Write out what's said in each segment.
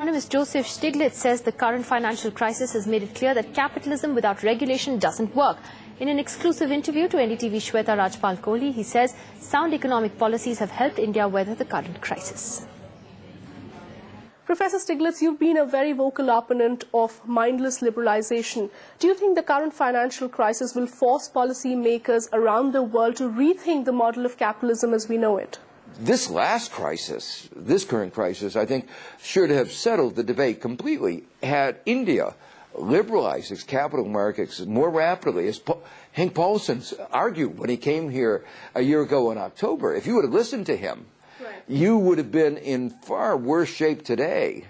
Economist Joseph Stiglitz says the current financial crisis has made it clear that capitalism without regulation doesn't work. In an exclusive interview to NDTV Shweta Rajpal Kohli, he says sound economic policies have helped India weather the current crisis. Professor Stiglitz, you've been a very vocal opponent of mindless liberalization. Do you think the current financial crisis will force policymakers around the world to rethink the model of capitalism as we know it? This last crisis, this current crisis, I think should have settled the debate completely had India liberalized its capital markets more rapidly, as Henk Paulson's argued when he came here a year ago in October. If you would have listened to him, you would have been in far worse shape today.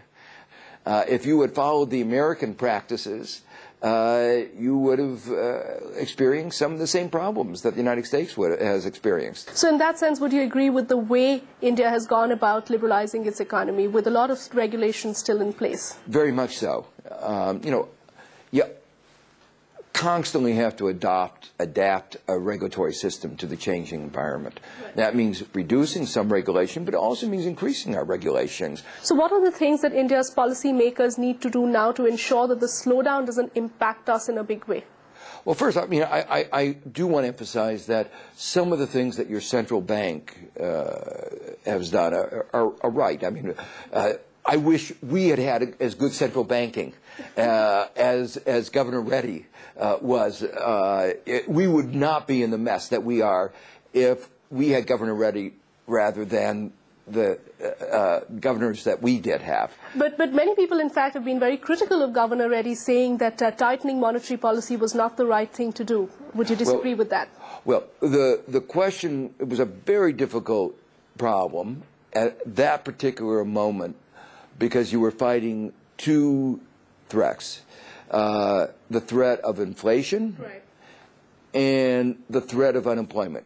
If you had followed the American practices, you would have experienced some of the same problems that the United States has experienced. So in that sense, would you agree with the way India has gone about liberalizing its economy, with a lot of regulations still in place? Very much so. You constantly have to adapt a regulatory system to the changing environment. Right. That means reducing some regulation, but it also means increasing our regulations. So what are the things that India's policymakers need to do now to ensure that the slowdown doesn't impact us in a big way? Well, first, I do want to emphasize that some of the things that your central bank has done are right. I mean, I wish we had had as good central banking as Governor Reddy was. We would not be in the mess that we are if we had Governor Reddy rather than the governors that we did have. But many people, in fact, have been very critical of Governor Reddy, saying that tightening monetary policy was not the right thing to do. Would you disagree with that? Well, the question, it was a very difficult problem at that particular moment because you were fighting two threats. The threat of inflation and the threat of unemployment.